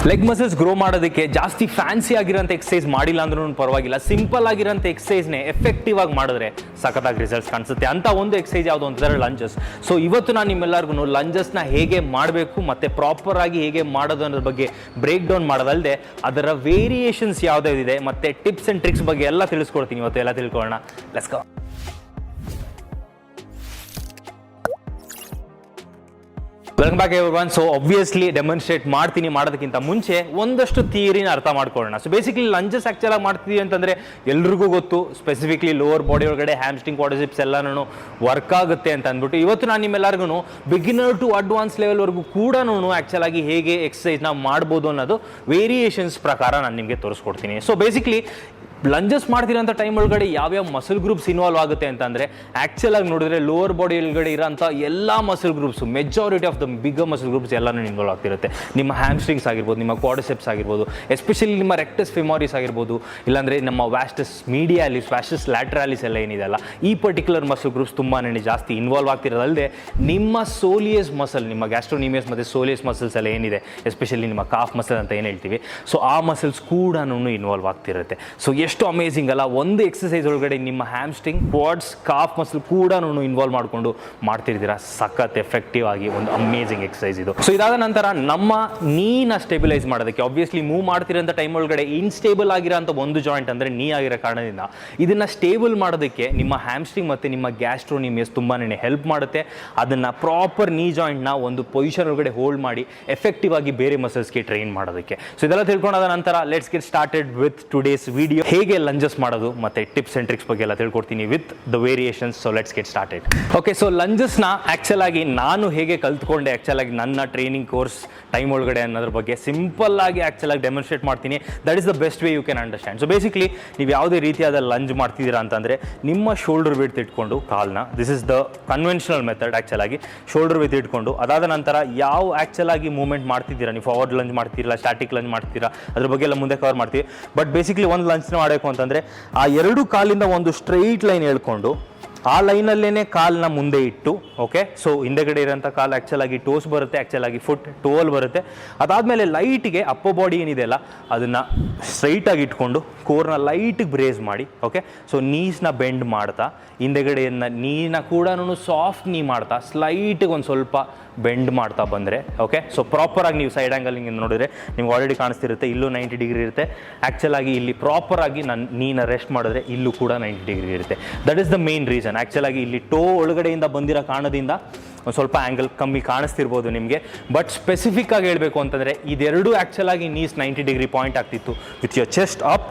Leg muscles grow ಮಾಡೋದಕ್ಕೆ ಜಾಸ್ತಿ fancy ಆಗಿರೋಂಥ ಎಕ್ಸಸೈಸ್ ಮಾಡಿಲ್ಲ ಅಂದ್ರೂ ಪರವಾಗಿಲ್ಲ, ಸಿಂಪಲ್ ಆಗಿರೋಂಥ ಎಕ್ಸಸೈಸ್ನೇ ಎಫೆಕ್ಟಿವ್ ಆಗಿ ಮಾಡಿದ್ರೆ ಸಖತ್ತಾಗಿ ರಿಸಲ್ಟ್ಸ್ ಕಾಣಿಸುತ್ತೆ ಅಂತ ಒಂದು ಎಕ್ಸಸೈಸ್ ಯಾವುದು ಅಂತಂದರೆ ಲಂಜಸ್. ಸೊ ಇವತ್ತು ನಾನು ನಿಮ್ಮೆಲ್ಲರಿಗೂ ಲಂಜಸ್ನ ಹೇಗೆ ಮಾಡಬೇಕು ಮತ್ತು ಪ್ರಾಪರ್ ಆಗಿ ಹೇಗೆ ಮಾಡೋದು ಅನ್ನೋದ್ರ ಬಗ್ಗೆ ಬ್ರೇಕ್ ಡೌನ್ ಮಾಡೋದಲ್ಲದೆ ಅದರ ವೇರಿಯೇಷನ್ಸ್ ಯಾವುದಿದೆ ಮತ್ತು ಟಿಪ್ಸ್ ಆ್ಯಂಡ್ ಟ್ರಿಕ್ಸ್ ಬಗ್ಗೆ ಎಲ್ಲ ತಿಳಿಸ್ಕೊಡ್ತೀನಿ. ಇವತ್ತು ಎಲ್ಲ ತಿಳ್ಕೊಳ್ಳೋಣ. Let's go. Welcome back everyone. So obviously demonstrate ಮಾಡ್ತೀನಿ. ಮಾಡೋದಕ್ಕಿಂತ ಮುಂಚೆ ಒಂದಷ್ಟು ಥಿಯರಿನ ಅರ್ಥ ಮಾಡ್ಕೊಳ್ಳೋಣ. ಸೊ ಬೇಸಿಕಲಿ ಲಂಜಸ್ ಆ್ಯಕ್ಚುಲಾಗಿ ಮಾಡ್ತೀವಿ ಅಂತಂದರೆ ಎಲ್ರಿಗೂ ಗೊತ್ತು, ಸ್ಪೆಸಿಫಿಕ್ಲಿ ಲೋವರ್ ಬಾಡಿ ಒಳಗಡೆ ಹ್ಯಾಮ್ಸ್ಟ್ರಿಂಗ್ ಕ್ವಾಡ್ರಿಸೆಪ್ಸ್ ಎಲ್ಲನೂ ವರ್ಕ್ ಆಗುತ್ತೆ ಅಂತ ಅಂದ್ಬಿಟ್ಟು ಇವತ್ತು ನಾನು ನಿಮ್ಮೆಲ್ಲರಿಗೂ ಬಿಗಿನರ್ ಟು ಅಡ್ವಾನ್ಸ್ ಲೆವೆಲ್ವರೆಗೂ ಕೂಡ ಆ್ಯಕ್ಚುಲಾಗಿ ಹೇಗೆ ಎಕ್ಸಸೈಸ್ನ ಮಾಡ್ಬೋದು ಅನ್ನೋದು ವೇರಿಯೇಷನ್ಸ್ ಪ್ರಕಾರ ನಾನು ನಿಮಗೆ ತೋರಿಸ್ಕೊಡ್ತೀನಿ. ಸೊ ಬೇಸಿಕ್ಲಿ ಲಂಜಸ್ ಮಾಡ್ತಿರೋಂಥ ಟೈಮ್ ಒಳಗಡೆ ಯಾವ್ಯಾವ ಮಸಲ್ ಗ್ರೂಪ್ಸ್ ಇನ್ವಾಲ್ವ್ ಆಗುತ್ತೆ ಅಂತಂದರೆ ಆ್ಯಕ್ಚುಲಾಗಿ ನೋಡಿದ್ರೆ ಲೋವರ್ ಬಾಡಿ ಒಳಗಡೆ ಇರೋಂಥ ಎಲ್ಲ muscle groups, majority of the bigger muscle groups ಎಲ್ಲನೂ ಇನ್ವಾಲ್ವ್ ಆಗ್ತಿರುತ್ತೆ. ನಿಮ್ಮ ಹ್ಯಾಮ್ಸ್ಟ್ರಿಂಗ್ಸ್ ಆಗಿರ್ಬೋದು, ನಿಮ್ಮ ಕ್ವಾಡ್ರಿಸೆಪ್ಸ್ ಆಗಿರ್ಬೋದು, ಎಸ್ಪೆಷಲಿ ನಿಮ್ಮ ರೆಕ್ಟಸ್ ಫೆಮಾರಿಸ್ ಆಗಿರ್ಬೋದು, ಇಲ್ಲಾಂದರೆ ನಮ್ಮ ವ್ಯಾಸ್ಟಸ್ ಮೀಡಿಯಾಲಿಸ್, ವ್ಯಾಸ್ಟಸ್ ಲ್ಯಾಟ್ರಾಲಿಸ್ ಎಲ್ಲ ಏನಿದೆಯಲ್ಲ, ಈ ಪರ್ಟಿಕ್ಯುಲರ್ ಮಸಲ್ ಗ್ರೂಪ್ಸ್ ತುಂಬಾ ಜಾಸ್ತಿ ಇನ್ವಾಲ್ವ್ ಆಗ್ತಿರೋದಲ್ಲದೆ ನಿಮ್ಮ ಸೋಲಿಯಸ್ ಮಸಲ್, ನಿಮ್ಮ ಗ್ಯಾಸ್ಟ್ರೋನಿಮಿಯಸ್ ಮತ್ತು ಸೋಲಿಯಸ್ ಮಸಲ್ಸ್ ಎಲ್ಲ ಏನಿದೆ, ಎಸ್ಪೆಷಲಿ ನಿಮ್ಮ ಕಾಫ್ ಮಸಲ್ ಅಂತ ಏನು ಹೇಳ್ತೀವಿ, ಸೊ ಆ ಮಸಲ್ಸ್ ಕೂಡ ಇನ್ವಾಲ್ವ್ ಆಗ್ತಿರುತ್ತೆ. ಸೊ ಎಷ್ಟು ಅಮೇಝಿಂಗ್ ಅಲ್ಲ, ಒಂದು ಎಕ್ಸಸೈಸ್ ಒಳಗಡೆ ನಿಮ್ಮ ಹ್ಯಾಮ್ಸ್ಟ್ರಿಂಗ್, ಕ್ವಾಡ್ಸ್, ಕಾಫ್ ಮಸಲ್ ಕೂಡ ಇನ್ವಾಲ್ವ್ ಮಾಡಿಕೊಂಡು ಮಾಡ್ತಿರ್ತೀರಾ. ಸಖತ್ ಎಫೆಕ್ಟಿವ್ ಆಗಿ ಒಂದು ಅಮೇಝಿಂಗ್ ಎಕ್ಸಸೈಸ್ ಇದು. ಸೊ ಇದಾದ ನಂತರ ನಮ್ಮ ನೀನ ಸ್ಟೆಬಿಲೈಸ್ ಮಾಡೋದಕ್ಕೆ, ಆಬ್ವಿಯಸ್ಲಿ ಮೂವ್ ಮಾಡ್ತಿರೋಂಥ ಟೈಮ್ ಒಳಗಡೆ ಇನ್ಸ್ಟೇಬಲ್ ಆಗಿರೋಂಥ ಒಂದು ಜಾಯಿಂಟ್ ಅಂದರೆ ನೀ ಆಗಿರೋ ಕಾರಣದಿಂದ ಇದನ್ನು ಸ್ಟೇಬಲ್ ಮಾಡೋದಕ್ಕೆ ನಿಮ್ಮ ಹ್ಯಾಮ್ಸ್ಟ್ರಿಂಗ್ ಮತ್ತು ನಿಮ್ಮ ಗ್ಯಾಸ್ಟ್ರೋನಿಮಿಯಸ್ ತುಂಬಾ ಹೆಲ್ಪ್ ಮಾಡುತ್ತೆ. ಅದನ್ನು ಪ್ರಾಪರ್ ನೀ ಜಾಯಿಂಟ್ನ ಒಂದು ಪೊಸಿಷನ್ ಒಳಗಡೆ ಹೋಲ್ಡ್ ಮಾಡಿ ಎಫೆಕ್ಟಿವ್ ಆಗಿ ಬೇರೆ ಮಸಲ್ಸ್ಗೆ ಟ್ರೈನ್ ಮಾಡೋದಕ್ಕೆ. ಸೊ ಇದೆಲ್ಲ ತಿಳ್ಕೊಂಡಾದ ನಂತರ let's get started with today's video. ಹೇಗೆ ಲಂಜಸ್ ಮಾಡೋದು ಮತ್ತು ಟಿಪ್ಸ್ ಆ್ಯಂಡ್ ಟ್ರಿಕ್ಸ್ ಬಗ್ಗೆ ಎಲ್ಲ ತಿಳ್ಕೊಡ್ತೀನಿ with the variations. So let's get started. Okay, so ಲಂಜಸ್ನ ಆ್ಯಕ್ಚುಲಾಗಿ ನಾನು ಹೇಗೆ ಕಲ್ತ್ಕೊಂಡೆ, ಆ್ಯಕ್ಚುಲಾಗಿ ನನ್ನ ಟ್ರೈನಿಂಗ್ ಕೋರ್ಸ್ ಟೈಮ್ ಒಳಗಡೆ ಅನ್ನೋದ್ರ ಬಗ್ಗೆ ಸಿಂಪಲ್ ಆಗಿ ಆ್ಯಕ್ಚುಲಾಗಿ ಡೆಮಾನ್ಸ್ಟ್ರೇಟ್ ಮಾಡ್ತೀನಿ. That is the best way you can understand. So basically ನೀವು ಯಾವುದೇ ರೀತಿಯಾದ ಲಂಜ್ ಮಾಡ್ತಿದ್ದೀರಾ ಅಂತಂದರೆ ನಿಮ್ಮ ಶೋಲ್ಡರ್ ವಿಡ್ತ್ ಇಟ್ಕೊಂಡು ಕಾಲ್ನ, this is the conventional method. ಆ್ಯಕ್ಚುಲಾಗಿ ಶೋಲ್ಡರ್ ವಿಡ್ತ್ ಇಟ್ಕೊಂಡು ಅದಾದ ನಂತರ ಯಾವ ಆ್ಯಕ್ಚುಲಾಗಿ ಮೂವ್ಮೆಂಟ್ ಮಾಡ್ತಿದ್ದೀರಾ, ನೀವು ಫಾರ್ವರ್ಡ್ ಲಂಜ್ ಮಾಡ್ತೀರಾ, ಸ್ಟ್ಯಾಟಿಕ್ ಲಂಜ್ ಮಾಡ್ತೀರಾ, ಅದ್ರ ಬಗ್ಗೆ ಎಲ್ಲ ಮುಂದೆ ಕವರ್ ಮಾಡ್ತೀವಿ. ಬಟ್ ಬೇಸಿಕ್ಲಿ ಒಂದು ಲಂಚ್ನ ಮಾಡಬೇಕು ಅಂತಂದರೆ ಆ ಎರಡು ಕಾಲಿಂದ ಒಂದು ಸ್ಟ್ರೈಟ್ ಲೈನ್ ಹೇಳ್ಕೊಂಡು ಆ ಲೈನಲ್ಲೇ ಕಾಲನ್ನ ಮುಂದೆ ಇಟ್ಟು, ಓಕೆ, ಸೊ ಹಿಂದೆಗಡೆ ಇರೋಂಥ ಕಾಲು ಆ್ಯಕ್ಚುಲಾಗಿ ಟೋಸ್ ಬರುತ್ತೆ, ಆ್ಯಕ್ಚುಲಾಗಿ ಫುಟ್ ಟೋಲ್ ಬರುತ್ತೆ. ಅದಾದಮೇಲೆ ಲೈಟಿಗೆ ಅಪ್ಪರ್ ಬಾಡಿ ಏನಿದೆಯಲ್ಲ ಅದನ್ನು ಸ್ಟ್ರೈಟಾಗಿ ಇಟ್ಕೊಂಡು ಕೋರ್ನ ಲೈಟಿಗೆ ಬ್ರೇಸ್ ಮಾಡಿ, ಓಕೆ, ಸೊ ನೀಸ್ನ ಬೆಂಡ್ ಮಾಡ್ತಾ ಹಿಂದೆಗಡೆಯನ್ನು ನೀನ ಕೂಡ ಸಾಫ್ಟ್ ನೀ ಮಾಡ್ತಾ ಸ್ಲೈಟಿಗೆ ಒಂದು ಸ್ವಲ್ಪ ಬೆಂಡ್ ಮಾಡ್ತಾ ಬಂದರೆ, ಓಕೆ, ಸೊ ಪ್ರಾಪರಾಗಿ ನೀವು ಸೈಡ್ ಆ್ಯಂಗಲ್ ಹಿಂಗೆ ನೋಡಿದ್ರೆ ನಿಮ್ಗೆ ಆಲ್ರೆಡಿ ಕಾಣಿಸ್ತಿರುತ್ತೆ, ಇಲ್ಲೂ 90 ಡಿಗ್ರಿ ಇರುತ್ತೆ. ಆ್ಯಕ್ಚುಲಾಗಿ ಇಲ್ಲಿ ಪ್ರಾಪರಾಗಿ ನೀನ ರೆಸ್ಟ್ ಮಾಡಿದ್ರೆ ಇಲ್ಲೂ ಕೂಡ 90 ಡಿಗ್ರಿ ಇರುತ್ತೆ. That is the main reason. ಆ್ಯಕ್ಚುಲಾಗಿ ಇಲ್ಲಿ ಟೋ ಒಳಗಡೆಯಿಂದ ಬಂದಿರೋ ಕಾರಣದಿಂದ ಒಂದು ಸ್ವಲ್ಪ ಆ್ಯಂಗಲ್ ಕಮ್ಮಿ ಕಾಣಿಸ್ತಿರ್ಬೋದು ನಿಮಗೆ. ಬಟ್ ಸ್ಪೆಸಿಫಿಕ್ ಆಗಿ ಹೇಳಬೇಕು ಅಂತಂದರೆ ಇದೆರಡು ಆ್ಯಕ್ಚುಲಾಗಿ ನೀಸ್ 90 ಡಿಗ್ರಿ ಪಾಯಿಂಟ್ ಆಗ್ತಿತ್ತು with your chest up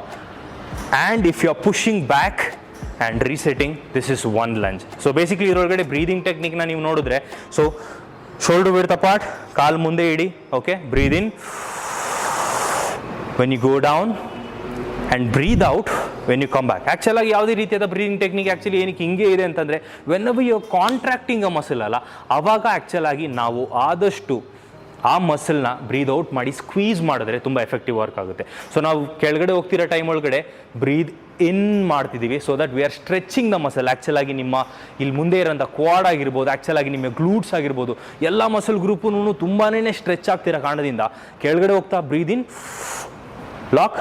and if you are pushing back and resetting, this is one lunge. So basically ಇದರೊಳಗಡೆ ಬ್ರೀದಿಂಗ್ ಟೆಕ್ನಿಕ್ನ ನೀವು ನೋಡಿದ್ರೆ, ಸೊ ಶೋಲ್ಡರ್ ವಿಡ್ತ್ ಅಪಾರ್ಟ್, ಕಾಲು ಮುಂದೆ ಇಡಿ, okay, breathe in when you go down and breathe out when you come back. ಆ್ಯಕ್ಚುಲಾಗಿ ಯಾವುದೇ ರೀತಿಯಾದ ಬ್ರೀದಿಂಗ್ ಟೆಕ್ನಿಕ್ ಆ್ಯಕ್ಚುಲಿ ಏನಕ್ಕೆ ಹಿಂಗೆ ಇದೆ ಅಂತಂದರೆ, whenever you contracting a muscle ಅಲ್ಲ, ಆವಾಗ ಆ್ಯಕ್ಚುಲಾಗಿ ನಾವು ಆದಷ್ಟು ಆ ಮಸಲ್ನ ಬ್ರೀದ್ ಔಟ್ ಮಾಡಿ ಸ್ಕ್ವೀಸ್ ಮಾಡಿದ್ರೆ ತುಂಬ ಎಫೆಕ್ಟಿವ್ ವರ್ಕ್ ಆಗುತ್ತೆ. ಸೊ ನಾವು ಕೆಳಗಡೆ ಹೋಗ್ತಿರೋ ಟೈಮ್ ಒಳಗಡೆ ಬ್ರೀದ್ ಇನ್ ಮಾಡ್ತಿದ್ದೀವಿ, so that we are stretching the muscle. ಆ್ಯಕ್ಚುಲಾಗಿ ನಿಮ್ಮ ಇಲ್ಲಿ ಮುಂದೆ ಇರೋಂಥ ಕ್ವಾಡ್ ಆಗಿರ್ಬೋದು, ಆ್ಯಕ್ಚುಲಾಗಿ ನಿಮ್ಮ ಗ್ಲೂಟ್ಸ್ ಆಗಿರ್ಬೋದು, ಎಲ್ಲ ಮಸಲ್ ಗ್ರೂಪು ತುಂಬಾ ಸ್ಟ್ರೆಚ್ ಆಗ್ತಿರೋ ಕಾರಣದಿಂದ ಕೆಳಗಡೆ ಹೋಗ್ತಾ ಬ್ರೀದ್ ಇನ್, ಲಾಕ್,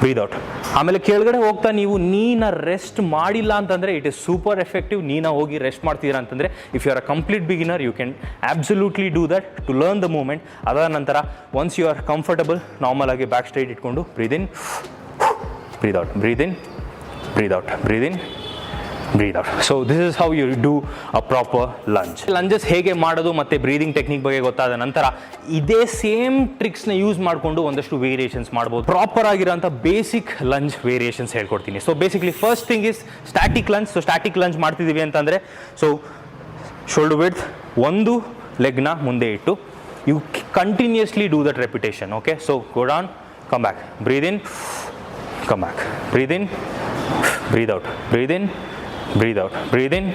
ಬ್ರೀದ್ ಔಟ್. ಆಮೇಲೆ ಕೆಳಗಡೆ ಹೋಗ್ತಾ ನೀವು ನೀನ ರೆಸ್ಟ್ ಮಾಡಿಲ್ಲ ಅಂತಂದರೆ ಇಟ್ ಇಸ್ ಸೂಪರ್ ಎಫೆಕ್ಟಿವ್. ನೀನ ಹೋಗಿ ರೆಸ್ಟ್ ಮಾಡ್ತೀರಾ ಅಂತಂದರೆ, if you are a complete beginner you can absolutely do that to learn the movement. ಅದಾದ ನಂತರ once you are comfortable normal ಆಗಿ ಬ್ಯಾಕ್ ಸ್ಟ್ರೈಟ್ ಇಟ್ಕೊಂಡು breathe in, breathe out, breathe in, breathe out, breathe in, breathe out. So this is how you do a proper lunge. Lunges ಹೇಗೆ ಮಾಡೋದು ಮತ್ತು breathing technique ಬಗ್ಗೆ ಗೊತ್ತಾದ ನಂತರ ಇದೇ same ಟ್ರಿಕ್ಸ್ನ use ಮಾಡಿಕೊಂಡು ಒಂದಷ್ಟು ವೇರಿಯೇಷನ್ಸ್ ಮಾಡ್ಬೋದು. ಪ್ರಾಪರ್ ಆಗಿರೋಂಥ ಬೇಸಿಕ್ ಲಂಜ್ ವೇರಿಯೇಷನ್ಸ್ ಹೇಳ್ಕೊಡ್ತೀನಿ. So basically first thing is static lunge. So static lunge ಮಾಡ್ತಿದ್ದೀವಿ ಅಂತಂದರೆ, ಸೊ ಶೋಲ್ಡರ್ ವಿಡ್ತ್, ಒಂದು ಲೆಗ್ನ ಮುಂದೆ ಇಟ್ಟು you continuously do that repetition, okay. So go down, come back, breathe in, come back, breathe in, breathe out, breathe in, breathe out, breathe in,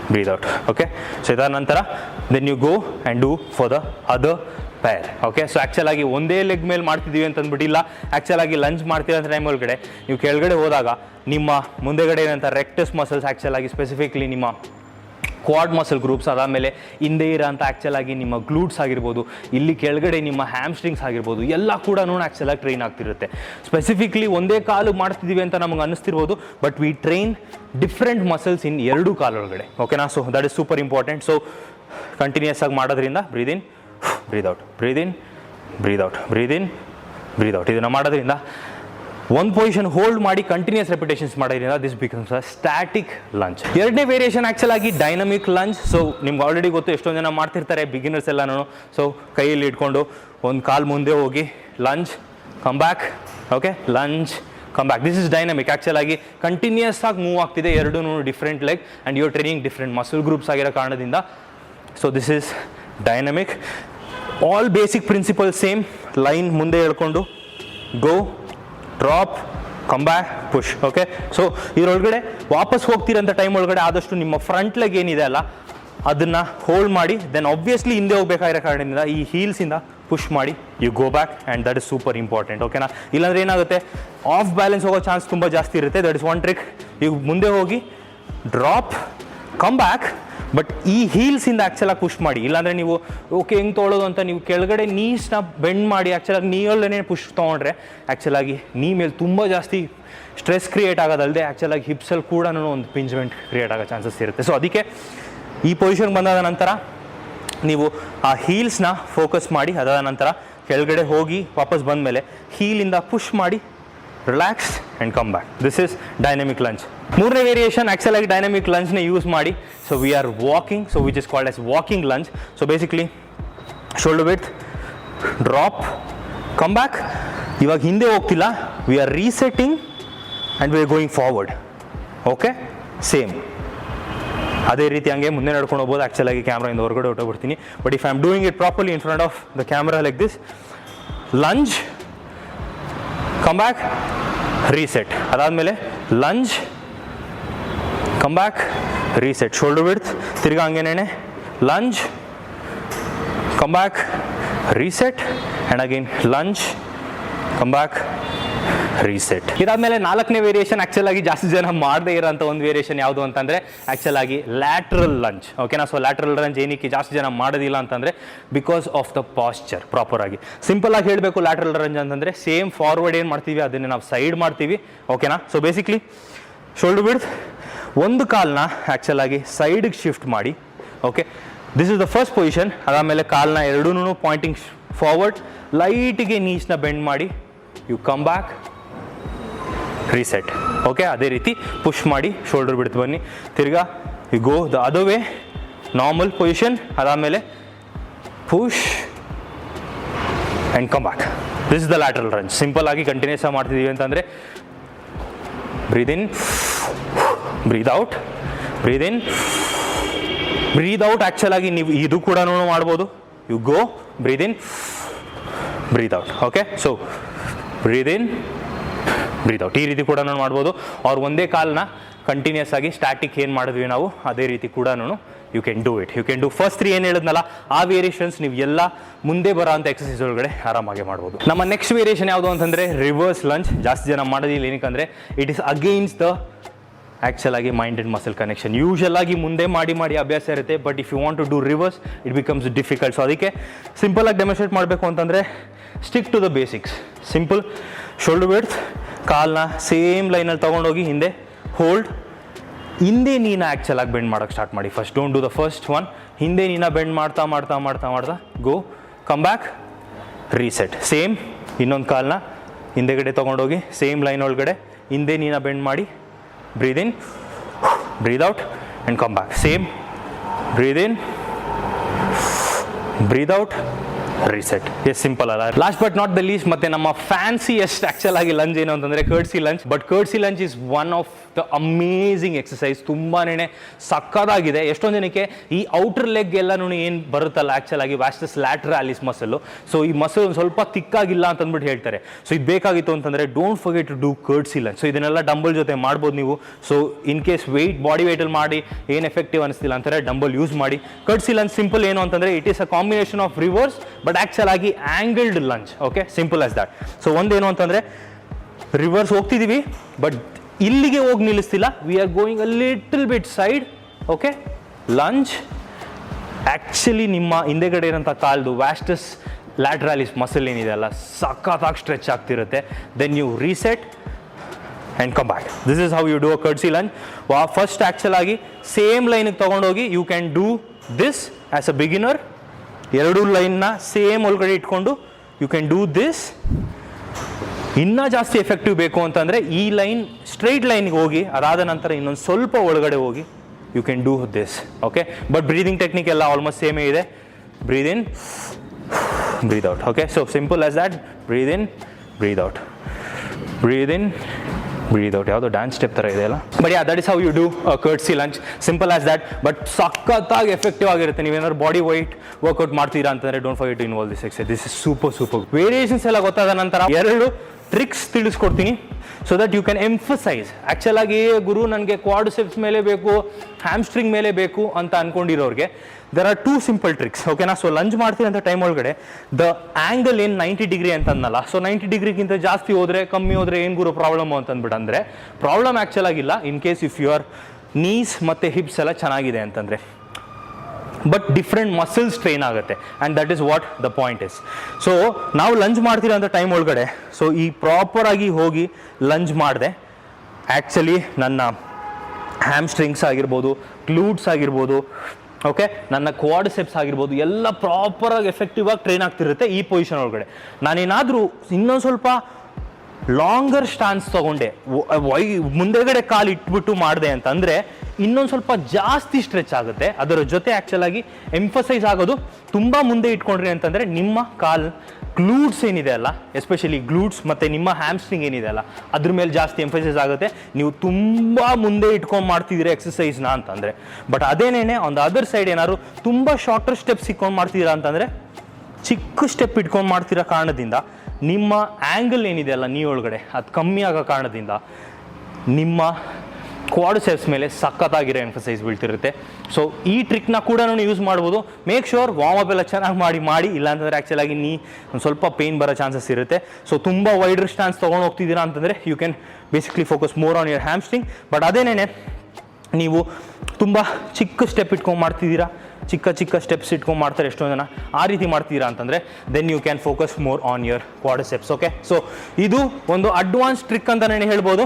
breathe out, okay. So ಇದಾದ ನಂತರ then you go and do for the other pair, okay. So ಆ್ಯಕ್ಚುಲಾಗಿ ಒಂದೇ leg ಮೇಲೆ ಮಾಡ್ತಿದ್ದೀವಿ ಅಂತಂದ್ಬಿಟ್ಟಿಲ್ಲ. ಆ್ಯಕ್ಚುಲಾಗಿ lunch ಮಾಡ್ತಿರೋ time ಒಳಗಡೆ ನೀವು ಕೆಳಗಡೆ ಹೋದಾಗ ನಿಮ್ಮ ಮುಂದೆಗಡೆ ಇರೋಂಥ ರೆಕ್ಟಸ್ ಮಸಲ್ಸ್, ಆ್ಯಕ್ಚುಲಾಗಿ ಸ್ಪೆಸಿಫಿಕ್ಲಿ ನಿಮ್ಮ ಕ್ವಾಡ್ ಮಸಲ್ ಗ್ರೂಪ್ಸ್, ಅದಾದಮೇಲೆ ಹಿಂದೆ ಇರೋಂಥ ಆ್ಯಕ್ಚುಲ್ ಆಗಿ ನಿಮ್ಮ ಗ್ಲೂಟ್ಸ್ ಆಗಿರ್ಬೋದು, ಇಲ್ಲಿ ಕೆಳಗಡೆ ನಿಮ್ಮ ಹ್ಯಾಮ್ಸ್ಟ್ರಿಂಗ್ಸ್ ಆಗಿರ್ಬೋದು, ಎಲ್ಲ ಕೂಡ ಆ್ಯಕ್ಚುಲಾಗಿ ಟ್ರೈನ್ ಆಗ್ತಿರುತ್ತೆ. ಸ್ಪೆಸಿಫಿಕ್ಲಿ ಒಂದೇ ಕಾಲು ಮಾಡ್ತಿದ್ದೀವಿ ಅಂತ ನಮಗೆ ಅನ್ನಿಸ್ತಿರ್ಬೋದು, but we train different muscles in 2 ಕಾಲೊಳಗಡೆ. ಓಕೆನಾ? So that is super important. So continuous ಆಗಿ ಮಾಡೋದ್ರಿಂದ breathe in, breathe out, breathe in, breathe out, breathe in, breathe out, ಇದನ್ನು ಮಾಡೋದ್ರಿಂದ ಒಂದು ಪೊಸಿಷನ್ ಹೋಲ್ಡ್ ಮಾಡಿ ಕಂಟಿನ್ಯೂಸ್ ರೆಪಿಟೇಷನ್ಸ್ ಮಾಡೋದ್ರಿಂದ this becomes a static lunge. ಎರಡನೇ ವೇರಿಯೇಷನ್ ಆ್ಯಕ್ಚುಲ್ ಆಗಿ ಡೈನಮಿಕ್ ಲಂಚ್. ಸೊ ನಿಮ್ಗೆ ಆಲ್ರೆಡಿ ಗೊತ್ತು, ಎಷ್ಟೊಂದು ಜನ ಮಾಡ್ತಿರ್ತಾರೆ ಬಿಗಿನರ್ಸ್ ಎಲ್ಲನೂ. ಸೊ ಕೈಯಲ್ಲಿ ಇಟ್ಕೊಂಡು ಒಂದು ಕಾಲು ಮುಂದೆ ಹೋಗಿ lunge, come back, okay, lunge, come back. This is dynamic. Actual ಆಗಿ ಕಂಟಿನ್ಯೂಸ್ ಆಗಿ ಮೂವ್ ಆಗ್ತಿದೆ, ಎರಡೂ different leg and your training different muscle groups ಆಗಿರೋ ಕಾರಣದಿಂದ. So this is dynamic. All basic principle same. Line ಮುಂದೆ ಹೇಳ್ಕೊಂಡು go, drop, come back, push. Okay? So ಇದರೊಳಗಡೆ ವಾಪಸ್ ಹೋಗ್ತಿರೋಂಥ ಟೈಮ್ ಒಳಗಡೆ ಆದಷ್ಟು ನಿಮ್ಮ ಫ್ರಂಟ್ ಲೆಗ್ ಏನಿದೆ ಅಲ್ಲ ಅದನ್ನು ಹೋಲ್ಡ್ ಮಾಡಿ, ದೆನ್ ಆಬ್ವಿಯಸ್ಲಿ ಹಿಂದೆ ಹೋಗ್ಬೇಕಾಗಿರೋ ಕಾರಣದಿಂದ ಈ ಹೀಲ್ಸಿಂದ ಪುಷ್ ಮಾಡಿ you go back, and that is super important. ಓಕೆನಾ? ಇಲ್ಲಾಂದ್ರೆ ಏನಾಗುತ್ತೆ, ಆಫ್ ಬ್ಯಾಲೆನ್ಸ್ ಹೋಗೋ ಚಾನ್ಸ್ ತುಂಬ ಜಾಸ್ತಿ ಇರುತ್ತೆ. That is one trick. ಈಗ ಮುಂದೆ ಹೋಗಿ ಡ್ರಾಪ್, ಕಮ್ ಬ್ಯಾಕ್, ಬಟ್ ಈ ಹೀಲ್ಸಿಂದ ಆ್ಯಕ್ಚುಲಾಗಿ ಪುಷ್ ಮಾಡಿ. ಇಲ್ಲಾಂದರೆ ನೀವು ಓಕೆ ಹೆಂಗೆ ತೊಗೊಳ್ಳೋದು ಅಂತ ನೀವು ಕೆಳಗಡೆ ನೀಸ್ನ ಬೆಂಡ್ ಮಾಡಿ ಆ್ಯಕ್ಚುಲಾಗಿ ನೀಯಲ್ಲೇ ಪುಷ್ ತೊಗೊಂಡ್ರೆ ಆ್ಯಕ್ಚುಲಾಗಿ ನೀ ಮೇಲೆ ತುಂಬ ಜಾಸ್ತಿ ಸ್ಟ್ರೆಸ್ ಕ್ರಿಯೇಟ್ ಆಗೋದಲ್ಲದೆ ಆ್ಯಕ್ಚುಲಾಗಿ ಹಿಪ್ಸಲ್ಲಿ ಕೂಡ ಒಂದು ಪಿಂಜ್ಮೆಂಟ್ ಕ್ರಿಯೇಟ್ ಆಗೋ ಚಾನ್ಸಸ್ ಇರುತ್ತೆ. ಸೊ ಅದಕ್ಕೆ ಈ ಪೊಸಿಷನ್ ಬಂದಾದ ನಂತರ ನೀವು ಆ ಹೀಲ್ಸ್ನ ಫೋಕಸ್ ಮಾಡಿ, ಅದಾದ ನಂತರ ಕೆಳಗಡೆ ಹೋಗಿ ವಾಪಸ್ ಬಂದ ಮೇಲೆ ಹೀಲಿಂದ ಪುಷ್ ಮಾಡಿ relax and come back. This is dynamic lunge. ಮೂರನೇ ವೇರಿಯೇಷನ್ ಆ್ಯಕ್ಚುಲ್ ಆಗಿ ಡೈನಮಿಕ್ ಲಂಚ್ನ ಯೂಸ್ ಮಾಡಿ. So we are walking, so which is called as walking lunge. So basically shoulder width, drop, come back. ಇವಾಗ ಹಿಂದೆ ಹೋಗ್ತಿಲ್ಲ, we are resetting and we are going forward. Okay? Same ಅದೇ ರೀತಿ ಹಂಗೆ ಮುಂದೆ ನಡ್ಕೊಂಡು ಹೋಗ್ಬೋದು. ಆ್ಯಕ್ಚುಲಾಗಿ ಕ್ಯಾಮ್ರಾಯಿಂದ ಹೊರಗಡೆ ಹೊಟ್ಟೋಗ್ಬಿಡ್ತೀನಿ, but if I am doing it properly in front of the camera like this, lunge, come back, reset. ಅದಾದಮೇಲೆ lunge, come back, reset. Shoulder width, ತಿರ್ಗಾ ಹಂಗೇನೆ lunge, come back, reset, and again lunge, come back, reset. ಇದಾದಮೇಲೆ ನಾಲ್ಕನೇ variation actual ಆಗಿ ಜಾಸ್ತಿ ಜನ ಮಾಡದೇ ಇರೋಂಥ ಒಂದು ವೇರಿಯೇಷನ್ ಯಾವುದು ಅಂತಂದರೆ ಆ್ಯಕ್ಚುಲ್ ಆಗಿ ಲ್ಯಾಟ್ರಲ್ ಲಂಚ್. ಓಕೆನಾ? ಸೊ ಲ್ಯಾಟ್ರಲ್ ಲಂಚ್ ಏನಕ್ಕೆ ಜಾಸ್ತಿ ಜನ ಮಾಡೋದಿಲ್ಲ ಅಂತಂದರೆ ಬಿಕಾಸ್ ಆಫ್ ದ ಪಾಸ್ಚರ್. ಪ್ರಾಪರಾಗಿ ಸಿಂಪಲ್ ಆಗಿ ಹೇಳಬೇಕು, ಲ್ಯಾಟ್ರಲ್ ಲಂಚ್ ಅಂತಂದರೆ ಸೇಮ್ ಫಾರ್ವರ್ಡ್ ಏನು ಮಾಡ್ತೀವಿ ಅದನ್ನೇ ನಾವು ಸೈಡ್ ಮಾಡ್ತೀವಿ. ಓಕೆನಾ? ಸೊ ಬೇಸಿಕ್ಲಿ ಶೋಲ್ಡರ್ ವಿಡ್ತ್, ಒಂದು ಕಾಲನ್ನ ಆ್ಯಕ್ಚುಲ್ ಆಗಿ ಸೈಡ್ಗೆ ಶಿಫ್ಟ್ ಮಾಡಿ. Okay? This is the first position. ಅದಾದಮೇಲೆ ಕಾಲನ್ನ ಎರಡೂ ಪಾಯಿಂಟಿಂಗ್ ಫಾರ್ವರ್ಡ್, ಲೈಟಿಗೆ ನೀಸ್ನ ಬೆಂಡ್ ಮಾಡಿ you come back, reset. Okay? ಅದೇ ರೀತಿ ಪುಷ್ ಮಾಡಿ ಶೋಲ್ಡರ್ ಬಿಡ್ತು ಬನ್ನಿ, ತಿರ್ಗಾ you go the other way, normal position. ಅದಾದಮೇಲೆ push and come back. This is the lateral lunge. Simple ಆಗಿ ಕಂಟಿನ್ಯೂಸ್ ಆಗಿ ಮಾಡ್ತಿದ್ದೀವಿ ಅಂತಂದರೆ breathe in, breathe out, breathe in, breathe out. Actual ಆಗಿ ನೀವು ಇದು ಕೂಡ ಮಾಡ್ಬೋದು. You go, breathe in, breathe out. Okay? So breathe in, breathe out. ಈ ರೀತಿ ಕೂಡ ಮಾಡ್ಬೋದು. ಅವ್ರು ಒಂದೇ ಕಾಲನ್ನ ಕಂಟಿನ್ಯೂಸ್ ಆಗಿ ಸ್ಟ್ಯಾಟಿಕ್ ಏನು ಮಾಡಿದ್ವಿ ನಾವು ಅದೇ ರೀತಿ ಕೂಡ you can do it. You can do first 3 ಏನು ಹೇಳಿದ್ನಲ್ಲ ಆ ವೇರಿಯೇಷನ್ಸ್ ನೀವು ಎಲ್ಲ ಮುಂದೆ ಬರೋ ಅಂಥ ಎಕ್ಸಸೈಸ್ ಒಳಗಡೆ ಆರಾಮಾಗಿ ಮಾಡ್ಬೋದು. ನಮ್ಮ ನೆಕ್ಸ್ಟ್ ವೇರಿಯೇಷನ್ ಯಾವುದು ಅಂತಂದರೆ ರಿವರ್ಸ್ ಲಂಚ್. ಜಾಸ್ತಿ ಜನ ಮಾಡೋದಿಲ್ಲ. ಏನಕ್ಕಂದರೆ it is against the actual ಆಗಿ mind and muscle connection. Usual ಆಗಿ ಮುಂದೆ ಮಾಡಿ ಅಭ್ಯಾಸ ಇರುತ್ತೆ, but if you want to do reverse it becomes difficult. So ಅದಕ್ಕೆ ಸಿಂಪಲ್ ಆಗಿ ಡೆಮಾನ್ಸ್ಟ್ರೇಟ್ ಮಾಡಬೇಕು ಅಂತಂದರೆ stick to the basics. Simple shoulder width, ಕಾಲನ್ನ ಸೇಮ್ ಲೈನಲ್ಲಿ ತೊಗೊಂಡೋಗಿ ಹಿಂದೆ ಹೋಲ್ಡ್, ಹಿಂದೆ ನೀನ ಆ್ಯಕ್ಚುಲ್ ಆಗಿ ಬೆಂಡ್ ಮಾಡೋಕ್ಕೆ ಸ್ಟಾರ್ಟ್ ಮಾಡಿ. First don't do the first one. ಹಿಂದೆ ನೀನ ಬೆಂಡ್ ಮಾಡ್ತಾ ಗೋ, ಕಮ್ ಬ್ಯಾಕ್, ರೀಸೆಟ್. ಸೇಮ್ ಇನ್ನೊಂದು ಕಾಲನ್ನ ಹಿಂದೆಗಡೆ ತೊಗೊಂಡೋಗಿ ಸೇಮ್ ಲೈನ್ ಒಳಗಡೆ ಹಿಂದೆ ನೀನ ಬೆಂಡ್ ಮಾಡಿ breathe in, breathe out and come back. Same breathe in, breathe out, reset. ಎಸ್ ಸಿಂಪಲ್ ಅಲ್ಲ. Last but not the least ಮತ್ತೆ ನಮ್ಮ ಫ್ಯಾನ್ಸಿಯೆಸ್ಟ್ ಆ್ಯಕ್ಚುಲ್ ಆಗಿ ಲಂಚ್ ಏನು ಅಂತಂದರೆ curtsy lunge. But curtsy lunge is one of the amazing exercise. ತುಂಬಾನೇ ಸಕ್ಕದಾಗಿದೆ. ಎಷ್ಟೊಂದು ಜನಕ್ಕೆ ಈ ಔಟರ್ ಲೆಗ್ ಎಲ್ಲನೂ ಏನು ಬರುತ್ತಲ್ಲ ಆ್ಯಕ್ಚುಲ್ ಆಗಿ ವ್ಯಾಸ್ಟಸ್ ಲ್ಯಾಟ್ರಾಲಿಸ್ ಮಸಲ್ಲು, ಸೊ ಈ ಮಸಲ್ ಒಂದು ಸ್ವಲ್ಪ ತಿಕ್ಕಾಗಿಲ್ಲ ಅಂತಂದ್ಬಿಟ್ಟು ಹೇಳ್ತಾರೆ. ಸೊ ಇದು ಬೇಕಾಗಿತ್ತು ಅಂತಂದರೆ don't forget to do curtsy lunge. So ಇದನ್ನೆಲ್ಲ ಡಂಬಲ್ ಜೊತೆ ಮಾಡ್ಬೋದು ನೀವು. ಸೊ ಇನ್ ಕೇಸ್ ಬಾಡಿ ವೆಯ್ಟಲ್ಲಿ ಮಾಡಿ ಏನು ಎಫೆಕ್ಟಿವ್ ಅನಿಸ್ತಿಲ್ಲ ಅಂತಾರೆ ಡಂಬಲ್ ಯೂಸ್ ಮಾಡಿ. ಕರ್ಟ್ಸಿ ಲಂಚ್ ಸಿಂಪಲ್ ಏನು ಅಂತಂದರೆ it is a combination of reverse but actual ಆಗಿ angled lunge. Okay? Simple as that. So ಒಂದೇನು ಅಂತಂದರೆ ರಿವರ್ಸ್ ಹೋಗ್ತಿದ್ದೀವಿ ಬಟ್ ಇಲ್ಲಿಗೆ ಹೋಗಿ ನಿಲ್ಲಿಸ್ತಿಲ್ಲ. We are going a little bit side. Okay? Lunge actually ನಿಮ್ಮ ಹಿಂದೆಗಡೆ ಇರೋಂಥ ಕಾಲ್ದು ವ್ಯಾಸ್ಟಸ್ ಲ್ಯಾಟ್ರಾಲಿಸ್ ಮಸಲ್ ಏನಿದೆ ಅಲ್ಲ ಸಖತ್ತಾಗಿ ಸ್ಟ್ರೆಚ್ ಆಗ್ತಿರುತ್ತೆ. Then you reset and come back. This is how you do a curtsy lunge. First actual ಆಗಿ ಸೇಮ್ ಲೈನಿಗೆ ತೊಗೊಂಡೋಗಿ you can do this as a beginner. ಎರಡೂ ಲೈನ್ನ ಸೇಮ್ ಒಳಗಡೆ ಇಟ್ಕೊಂಡು ಯು ಕ್ಯಾನ್ ಡೂ ದಿಸ್. ಇನ್ನೂ ಜಾಸ್ತಿ ಎಫೆಕ್ಟಿವ್ ಬೇಕು ಅಂತಂದರೆ ಈ ಲೈನ್ ಸ್ಟ್ರೈಟ್ ಲೈನ್ಗೆ ಹೋಗಿ ಅದಾದ ನಂತರ ಇನ್ನೊಂದು ಸ್ವಲ್ಪ ಒಳಗಡೆ ಹೋಗಿ you can do this. Okay, but breathing technique ಎಲ್ಲ ಆಲ್ಮೋಸ್ಟ್ ಸೇಮೇ ಇದೆ. Breathe in, breathe out. Okay, so simple as that. Breathe in, breathe out, breathe in, breathe out. ಯಾವುದೋ ಡ್ಯಾನ್ಸ್ ಸ್ಟೆಪ್ ಥರ ಇದೆ ಅಲ್ಲ. But yeah, that is how you do curtsy lunge. Simple as that, but ಸಖತ್ತಾಗಿ effective ಆಗಿರುತ್ತೆ. ನೀವೇನಾದ್ರು body weight workout ಮಾಡ್ತೀರಾ ಅಂತಂದರೆ don't forget to involve this exercise. This is super. Variations ಎಲ್ಲ ಗೊತ್ತಾದ ನಂತರ 2 ಟ್ರಿಕ್ಸ್ ತಿಳಿಸ್ಕೊಡ್ತೀನಿ so that you can emphasise. Actual ಆಗಿ ಗುರು ನನಗೆ ಕ್ವಾಡ್ರಿಸೆಪ್ಸ್ ಮೇಲೆ ಬೇಕು, ಹ್ಯಾಮ್ಸ್ಟ್ರಿಂಗ್ ಮೇಲೆ ಬೇಕು ಅಂತ ಅನ್ಕೊಂಡಿರೋರಿಗೆ ದರ್ ಆರ್ 2 ಸಿಂಪಲ್ ಟ್ರಿಕ್ಸ್. ಓಕೆನಾ? ಸೊ ಲಂಜ್ ಮಾಡ್ತೀನಿ ಅಂತ ಟೈಮ್ ಒಳಗಡೆ ದ ಆ್ಯಂಗಲ್ ಏನು 90 ಡಿಗ್ರಿ ಅಂತ ಅನ್ನಲ್ಲ. ಸೊ 90 ಡಿಗ್ರಿಗಿಂತ ಜಾಸ್ತಿ ಹೋದರೆ ಕಮ್ಮಿ ಹೋದರೆ ಏನು ಗುರು ಪ್ರಾಬ್ಲಮ್ ಅಂತಂದ್ಬಿಟ್ಟು ಅಂದರೆ ಪ್ರಾಬ್ಲಮ್ ಆ್ಯಕ್ಚುಲ್ ಆಗಿಲ್ಲ in case if your knees ಮತ್ತು ಹಿಪ್ಸ್ ಎಲ್ಲ ಚೆನ್ನಾಗಿದೆ ಅಂತಂದರೆ. ಬಟ್ ಡಿಫ್ರೆಂಟ್ ಮಸಲ್ಸ್ ಟ್ರೈನ್ ಆಗುತ್ತೆ and that is what the point is. So ನಾವು ಲಂಜ್ ಮಾಡ್ತೀರ ಅಂತ ಟೈಮ್ ಒಳಗಡೆ ಸೊ ಈ ಪ್ರಾಪರಾಗಿ ಹೋಗಿ ಲಂಜ್ ಮಾಡಿದೆ. ಆ್ಯಕ್ಚುಲಿ ನನ್ನ ಹ್ಯಾಮ್ಸ್ಟ್ರಿಂಗ್ಸ್ ಆಗಿರ್ಬೋದು, ಗ್ಲೂಟ್ಸ್ ಆಗಿರ್ಬೋದು, ಓಕೆ, ನನ್ನ ಕ್ವಾಡ್ರಿಸೆಪ್ಸ್ ಆಗಿರ್ಬೋದು, ಎಲ್ಲ ಪ್ರಾಪರಾಗಿ ಎಫೆಕ್ಟಿವ್ ಆಗಿ ಟ್ರೈನ್ ಆಗ್ತಿರುತ್ತೆ ಈ ಪೊಸಿಷನ್ ಒಳಗಡೆ. ನಾನೇನಾದರೂ ಇನ್ನೊಂದು ಸ್ವಲ್ಪ ಲಾಂಗರ್ ಸ್ಟಾನ್ಸ್ ತೊಗೊಂಡೆ, ಮುಂದೆಗಡೆ ಕಾಲು ಇಟ್ಬಿಟ್ಟು ಮಾಡಿದೆ ಅಂತಂದರೆ ಇನ್ನೊಂದು ಸ್ವಲ್ಪ ಜಾಸ್ತಿ ಸ್ಟ್ರೆಚ್ ಆಗುತ್ತೆ. ಅದರ ಜೊತೆ ಆ್ಯಕ್ಚುಲ್ ಆಗಿ ಎಂಫಸೈಸ್ ಆಗೋದು ತುಂಬ ಮುಂದೆ ಇಟ್ಕೊಂಡ್ರಿ ಅಂತಂದರೆ ನಿಮ್ಮ ಕಾಲ್ ಗ್ಲೂಟ್ಸ್ ಏನಿದೆ ಅಲ್ಲ, ಎಸ್ಪೆಷಲಿ ಗ್ಲೂಟ್ಸ್ ಮತ್ತು ನಿಮ್ಮ ಹ್ಯಾಮ್ಸ್ಟ್ರಿಂಗ್ ಏನಿದೆ ಅಲ್ಲ ಅದ್ರ ಮೇಲೆ ಜಾಸ್ತಿ ಎಂಫಸೈಸ್ ಆಗುತ್ತೆ. ನೀವು ತುಂಬ ಮುಂದೆ ಇಟ್ಕೊಂಡು ಮಾಡ್ತಿದ್ದೀರಾ ಎಕ್ಸಸೈಸ್ನ ಅಂತಂದರೆ. ಬಟ್ ಅದೇನೇನೆ ಆನ್ ದ ಅದರ್ ಸೈಡ್ ಏನಾದ್ರು ತುಂಬ ಶಾರ್ಟರ್ ಸ್ಟೆಪ್ಸ್ ಇಟ್ಕೊಂಡು ಮಾಡ್ತಿದ್ದೀರಾ ಅಂತಂದರೆ ಚಿಕ್ಕ ಸ್ಟೆಪ್ ಇಟ್ಕೊಂಡು ಮಾಡ್ತಿರೋ ಕಾರಣದಿಂದ ನಿಮ್ಮ ಆ್ಯಂಗಲ್ ಏನಿದೆ ಅಲ್ಲ ನೀ ಒಳಗಡೆ ಅದು ಕಮ್ಮಿ ಆಗೋ ಕಾರಣದಿಂದ ನಿಮ್ಮ ಕ್ವಾಡ್ರಿಸೆಪ್ಸ್ ಮೇಲೆ ಸಖತ್ತಾಗಿರೋ ಎಂಫಸೈಸ್ ಬೀಳ್ತಿರುತ್ತೆ. ಸೊ ಈ ಟ್ರಿಕ್ನ ಕೂಡ ಯೂಸ್ ಮಾಡ್ಬೋದು. ಮೇಕ್ ಶ್ಯೂರ್ ವಾರ್ಮಪ್ ಎಲ್ಲ ಚೆನ್ನಾಗಿ ಮಾಡಿ ಇಲ್ಲಾಂತಂದರೆ ಆ್ಯಕ್ಚುಲಾಗಿ ನೀ ಒಂದು ಸ್ವಲ್ಪ ಪೇಯ್ನ್ ಬರೋ ಚಾನ್ಸಸ್ ಇರುತ್ತೆ. ಸೊ ತುಂಬ ವೈಡರ್ ಸ್ಟ್ಯಾನ್ಸ್ ತೊಗೊಂಡು ಹೋಗ್ತಿದ್ದೀರಾ ಅಂತಂದರೆ you can basically focus more on your hamstring. But ಅದೇನೇ ನೀವು ತುಂಬ ಚಿಕ್ಕ ಸ್ಟೆಪ್ ಇಟ್ಕೊಂಡು ಮಾಡ್ತಿದ್ದೀರಾ, ಚಿಕ್ಕ ಸ್ಟೆಪ್ಸ್ ಇಟ್ಕೊಂಡು ಮಾಡ್ತಾರೆ ಎಷ್ಟೊಂದು ಜನ, ಆ ರೀತಿ ಮಾಡ್ತೀರಾ ಅಂತಂದರೆ then you can focus more on your quadriceps. Okay, so ಇದು ಒಂದು ಅಡ್ವಾನ್ಸ್ ಟ್ರಿಕ್ ಅಂತಲೇ ಹೇಳ್ಬೋದು.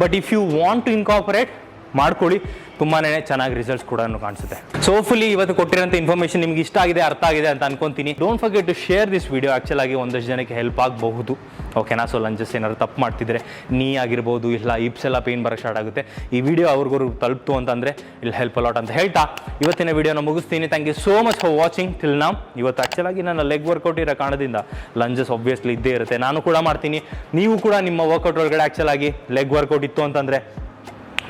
But if you want to incorporate ಮಾಡ್ಕೊಳ್ಳಿ, ತುಂಬಾ ಚೆನ್ನಾಗಿ ರಿಸಲ್ಟ್ಸ್ ಕೂಡ ಕಾಣಿಸುತ್ತೆ. ಸೊ ಹೋಪ್ಫುಲಿ ಇವತ್ತು ಕೊಟ್ಟಿರೋಂಥ ಇನ್ಫಾರ್ಮೇಷನ್ ನಿಮ್ಗೆ ಇಷ್ಟ ಆಗಿದೆ, ಅರ್ಥ ಆಗಿದೆ ಅಂತ ಅನ್ಕೊಂತೀನಿ. Don't forget to share this video. Actual ಆಗಿ ಒಂದಷ್ಟು ಜನಕ್ಕೆ ಹೆಲ್ಪ್ ಆಗಬಹುದು. ಓಕೆನಾ? ಸೊ ಲಂಜಸ್ ಏನಾದ್ರು ತಪ್ಪು ಮಾಡ್ತಿದ್ರೆ ನೀ ಆಗಿರ್ಬೋದು, ಇಲ್ಲ ಹಿಪ್ಸ್ ಎಲ್ಲ ಪೇನ್ ಬರೋಕ್ಕೆ ಸ್ಟಾರ್ಟ್ ಆಗುತ್ತೆ, ಈ ವಿಡಿಯೋ ಅವ್ರಿಗೂ ತಲುಪ್ತು ಅಂತಂದರೆ ಇಲ್ಲಿ ಹೆಲ್ಪ್ ಅಲಾಟ್ ಅಂತ ಹೇಳ್ತಾ ಇವತ್ತಿನ ವಿಡಿಯೋನ ಮುಗಿಸ್ತೀನಿ. Thank you so much for watching till now. ಇವತ್ತು ಆ್ಯಕ್ಚುಲಾಗಿ ನನ್ನ ಲೆಗ್ ವರ್ಕೌಟ್ ಇರೋ ಕಾರಣದಿಂದ ಲಂಜಸ್ ಆಬ್ವಿಯಸ್ಲಿ ಇದ್ದೇ ಇರುತ್ತೆ, ನಾನು ಕೂಡ ಮಾಡ್ತೀನಿ. ನೀವು ಕೂಡ ನಿಮ್ಮ ವರ್ಕೌಟ್ ಒಳಗಡೆ ಆ್ಯಕ್ಚುಲಾಗಿ ಲೆಗ್ ವರ್ಕೌಟ್ ಇತ್ತು ಅಂತಂದರೆ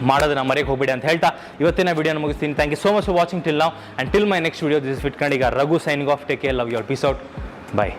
ಮಾಡೋದನ್ನ ಮರೆಯಕ್ಕೆ ಹೋಗ್ಬೇಡಿ ಅಂತ ಹೇಳ್ತಾ ಇವತ್ತಿನ ವಿಡಿಯೋನ ಮುಗಿಸ್ತೀನಿ. Thank you so much for watching till now and till my next video. This is fit Kannadiga Raghu signing off. Take care, love you all, peace out, by.